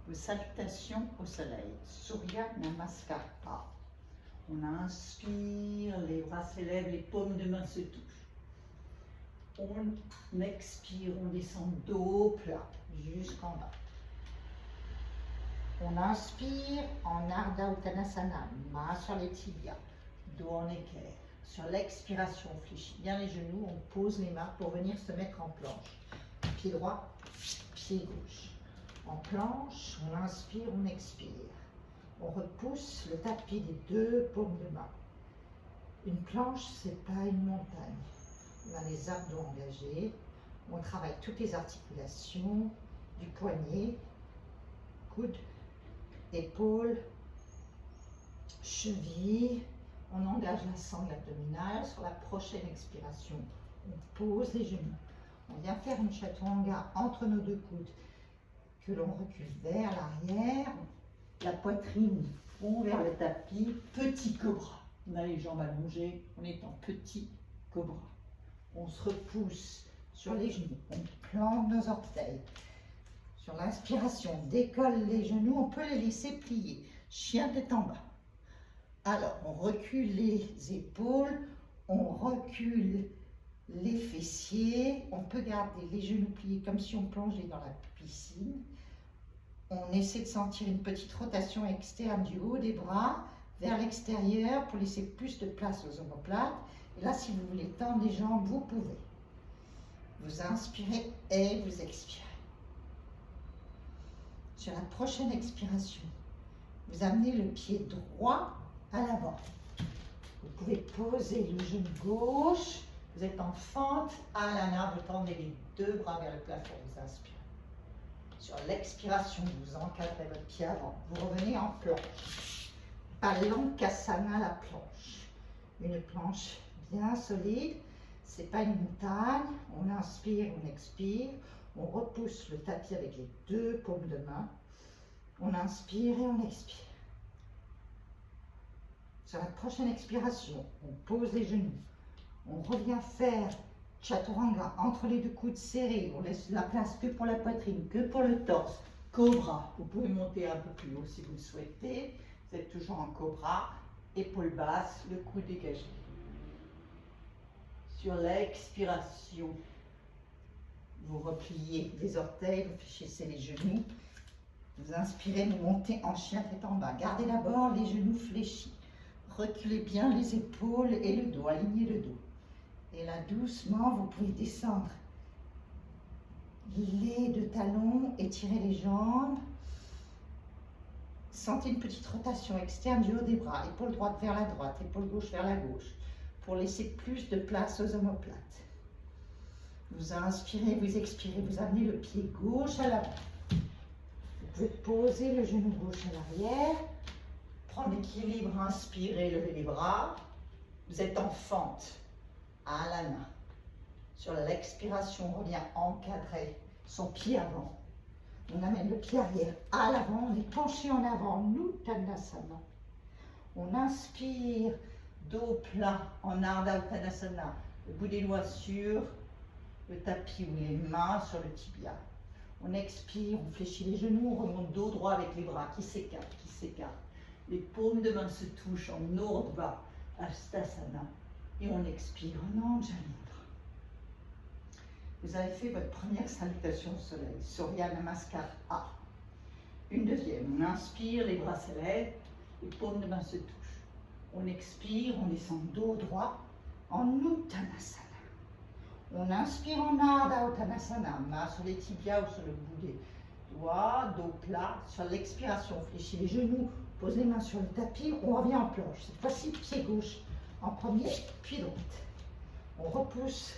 Vos salutations au soleil. Surya Namaskara. On inspire, les bras s'élèvent, les paumes de main se touchent. On expire, on descend dos plat jusqu'en bas. On inspire en Ardha Uttanasana, main sur les tibias, dos en équerre. Sur l'expiration, on fléchit bien les genoux, on pose les mains pour venir se mettre en planche. Pied droit, pied gauche. En planche, on inspire, on expire. On repousse le tapis des deux paumes de main. Une planche, ce n'est pas une montagne. On a les abdos engagés. On travaille toutes les articulations du poignet, coude, épaule, cheville. On engage la sangle abdominale. Sur la prochaine expiration, on pose les genoux. On vient faire une chaturanga entre nos deux coudes que l'on recule vers l'arrière. La poitrine fond vers le tapis. Petit cobra. On a les jambes allongées. On est en petit cobra. On se repousse sur les genoux. On plante nos orteils. Sur l'inspiration, on décolle les genoux. On peut les laisser plier. Chien tête en bas. Alors, on recule les épaules. On recule les fessiers. On peut garder les genoux pliés comme si on plongeait dans la piscine. On essaie de sentir une petite rotation externe du haut des bras vers l'extérieur pour laisser plus de place aux omoplates. Et là, si vous voulez tendre les jambes, vous pouvez. Vous inspirez et vous expirez. Sur la prochaine expiration, vous amenez le pied droit à l'avant. Vous pouvez poser le genou gauche. Vous êtes en fente à l'ana. Vous tendez les deux bras vers le plafond. Vous inspirez. Sur l'expiration, vous encadrez votre pied avant. Vous revenez en planche. Palankasana, la planche. Une planche bien solide. Ce n'est pas une montagne. On inspire, on expire. On repousse le tapis avec les deux paumes de main. On inspire et on expire. Sur la prochaine expiration, on pose les genoux. On revient faire chaturanga entre les deux coudes serrés. On laisse la place que pour la poitrine, que pour le torse. Cobra. Vous pouvez monter un peu plus haut si vous le souhaitez. Vous êtes toujours en cobra. Épaule basse, le cou dégagé. Sur l'expiration, vous repliez les orteils, vous fléchissez les genoux. Vous inspirez, vous montez en chien tête en bas. Gardez d'abord les genoux fléchis. Reculez bien les épaules et le dos. Alignez le dos. Et là, doucement, vous pouvez descendre les deux talons, étirer les jambes. Sentez une petite rotation externe du haut des bras. Épaule droite vers la droite, épaule gauche vers la gauche. Pour laisser plus de place aux omoplates. Vous inspirez, vous expirez, vous amenez le pied gauche à l'avant. Vous pouvez poser le genou gauche à l'arrière. Prendre l'équilibre, inspirez, levez les bras. Vous êtes en fente à l'ana. Sur l'expiration, on revient encadrer son pied avant. On amène le pied arrière à l'avant. On est penché en avant, Uttanasana. On inspire, dos plat en Ardha Uttanasana. Le bout des doigts sur le tapis ou les mains sur le tibia. On expire, on fléchit les genoux, on remonte dos droit avec les bras qui s'écartent, qui s'écartent. Les paumes de main se touchent en Urdhva Hastasana. Et on expire en Anjali Mudra. Vous avez fait votre première salutation au soleil, Surya Namaskara. Une deuxième, on inspire, les bras s'élèvent, les paumes de main se touchent. On expire, on descend dos droit en Uttanasana. On inspire en Ardha Uttanasana, main sur les tibias ou sur le bout des doigts, dos plat. Sur l'expiration, on fléchit les genoux, pose les mains sur le tapis, on revient en planche. Cette fois-ci, pied gauche en premier, puis droite. On repousse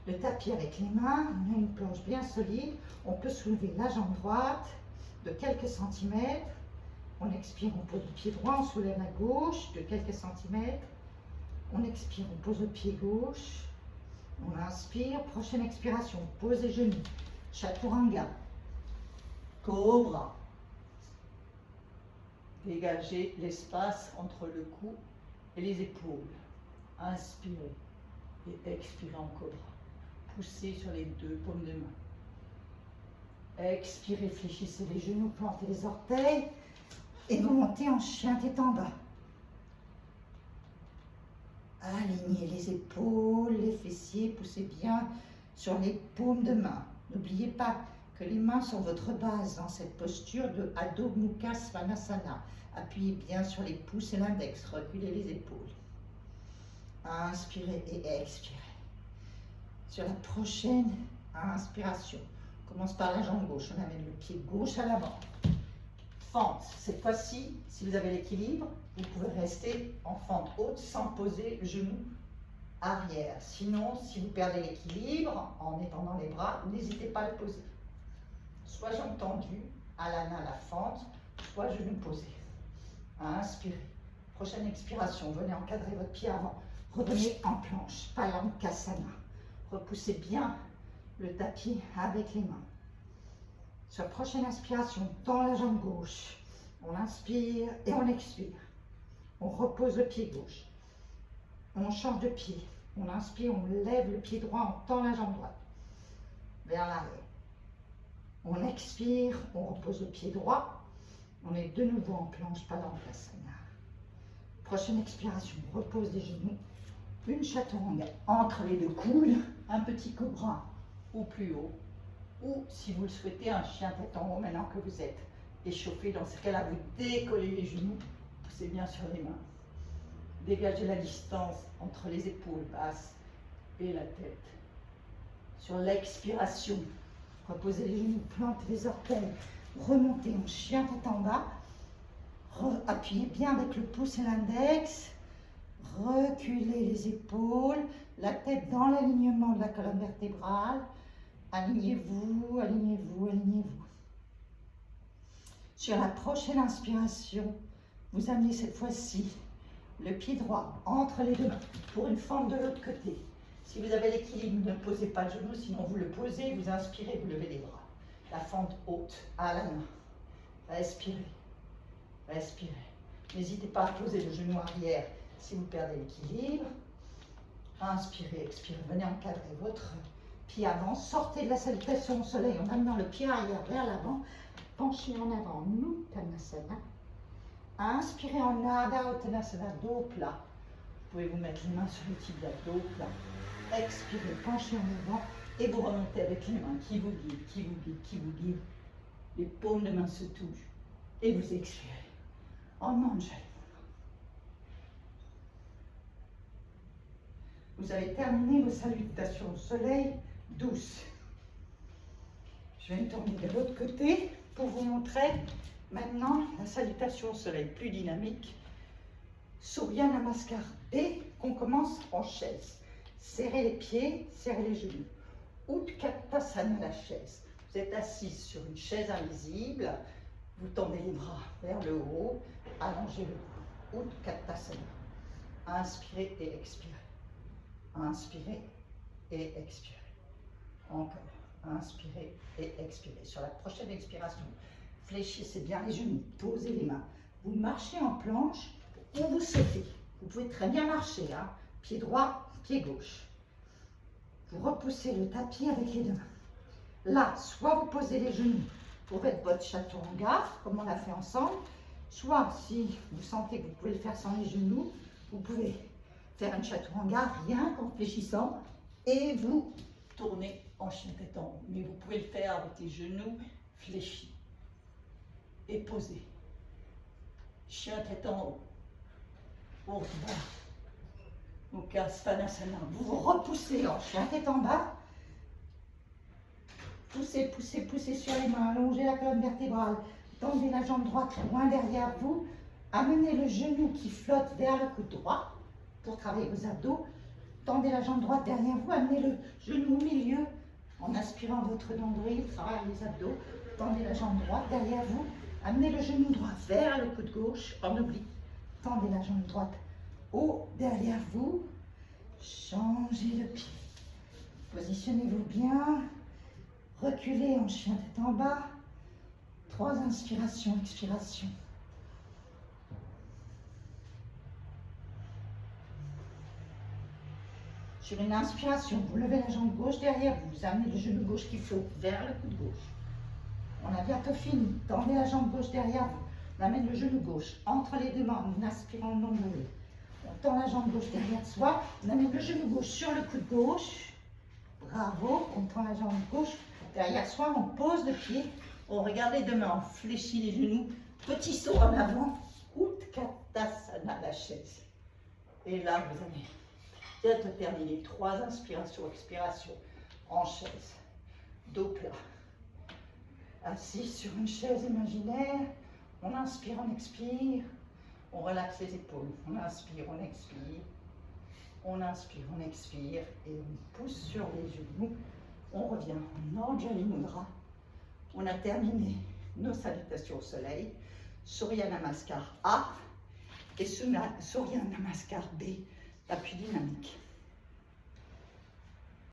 le tapis avec les mains, on a une planche bien solide. On peut soulever la jambe droite de quelques centimètres. On expire, on pose le pied droit, on soulève la gauche de quelques centimètres. On expire, on pose le pied gauche. On inspire, prochaine expiration, on pose les genoux. Chaturanga. Cobra. Dégagez l'espace entre le cou et les épaules. Inspirez et expirez en cobra. Poussez sur les deux paumes de main. Expirez, fléchissez les genoux, plantez les orteils. Et vous montez en chien tête en bas. Alignez les épaules, les fessiers, poussez bien sur les paumes de main. N'oubliez pas que les mains sont votre base dans cette posture de Adho Mukha Svanasana. Appuyez bien sur les pouces et l'index, reculez les épaules. Inspirez et expirez. Sur la prochaine inspiration, on commence par la jambe gauche, on amène le pied gauche à l'avant. Fente, cette fois-ci, si vous avez l'équilibre, vous pouvez rester en fente haute sans poser le genou arrière. Sinon, si vous perdez l'équilibre en étendant les bras, n'hésitez pas à le poser. Soit jambes tendues, à la main la fente, soit genou posé. Inspirez. Prochaine expiration, venez encadrer votre pied avant. Revenez en planche, Palankasana. Repoussez bien le tapis avec les mains. Sur la prochaine inspiration, dans la jambe gauche, on inspire et on expire. On repose le pied gauche. On change de pied. On inspire, on lève le pied droit, on tend la jambe droite vers l'arrière. On expire, on repose le pied droit. On est de nouveau en planche, Palankasana. Prochaine expiration, on repose les genoux. Une chaturanga entre les deux coudes, un petit cobra ou plus haut. Ou si vous le souhaitez, un chien tête en haut maintenant que vous êtes échauffé. Dans ce cas-là, vous décollez les genoux, poussez bien sur les mains. Dégagez la distance entre les épaules basses et la tête. Sur l'expiration, reposez les genoux, plantez les orteils, remontez en chien tête en bas. Appuyez bien avec le pouce et l'index. Reculez les épaules, la tête dans l'alignement de la colonne vertébrale. Alignez-vous, alignez-vous, alignez-vous. Sur la prochaine inspiration, vous amenez cette fois-ci le pied droit entre les deux mains pour une fente de l'autre côté. Si vous avez l'équilibre, ne posez pas le genou, sinon vous le posez, vous inspirez, vous levez les bras. La fente haute à la main. Respirez, respirez. N'hésitez pas à poser le genou arrière si vous perdez l'équilibre. Inspirez, expirez. Venez encadrer votre pied avant. Sortez de la salutation au soleil en amenant le pied arrière vers l'avant. Penchez en avant, Uttanasana. Inspirez en Adho Uttanasana, dos plat. Vous pouvez vous mettre les mains sur le tibia, dos plat. Expirez, penchez en avant et vous remontez avec les mains qui vous guident, qui vous guident, qui vous guident. Les paumes de main se touchent et vous expirez en Manjari. Vous avez terminé vos salutations au soleil douces. Je vais me tourner de l'autre côté pour vous montrer maintenant la salutation au soleil plus dynamique. Surya Namaskar et qu'on commence en chaise. Serrez les pieds, serrez les genoux. Utkatasana, la chaise. Vous êtes assise sur une chaise invisible. Vous tendez les bras vers le haut. Allongez le cou. Utkatasana. Inspirez et expirez. Inspirez et expirez. Encore. Inspirez et expirez. Sur la prochaine expiration, fléchissez bien les genoux. Posez les mains. Vous marchez en planche ou vous sautez. Vous pouvez très bien marcher. Hein. Pied droit, pied gauche. Vous repoussez le tapis avec les deux mains. Là, soit vous posez les genoux pour mettre votre chaturanga, comme on l'a fait ensemble, soit si vous sentez que vous pouvez le faire sans les genoux, vous pouvez faire un chaturanga rien qu'en fléchissant et vous tournez en chien tête en haut. Mais vous pouvez le faire avec les genoux fléchis et posés. Chien tête en haut. Urdhva Mukha Svanasana. Vous vous repoussez en chien tête en bas. Poussez, poussez, poussez sur les mains. Allongez la colonne vertébrale. Tendez la jambe droite loin derrière vous. Amenez le genou qui flotte vers le coude droit pour travailler vos abdos. Tendez la jambe droite derrière vous. Amenez le genou au milieu en aspirant votre nombril. Travaillez les abdos. Tendez la jambe droite derrière vous. Amenez le genou droit vers le coude gauche en oblique. Tendez la jambe droite haut derrière vous. Changez le pied. Positionnez-vous bien. Reculez en chien tête en bas. 3 inspirations, expirations. Sur une inspiration, vous levez la jambe gauche derrière vous. Vous amenez le genou gauche qui flotte vers le coude gauche. On a bientôt fini. Tendez la jambe gauche derrière vous. On amène le genou gauche entre les deux mains en aspirant le nombril. On tend la jambe gauche derrière soi. On amène le genou gauche sur le coude gauche. Bravo. On tend la jambe gauche derrière soi. On pose le pied. On regarde les deux mains. On fléchit les genoux. Petit saut en avant. Utkatasana, la chaise. Et là, vous allez bientôt terminer. 3 inspirations, expirations en chaise. Dos plat. Assis sur une chaise imaginaire. On inspire, on expire. On relaxe les épaules. On inspire, on expire. On inspire, on expire. Et on pousse sur les genoux. On revient en Anjali Mudra. On a terminé nos salutations au soleil. Surya Namaskar A et Surya Namaskar B, l'appui dynamique.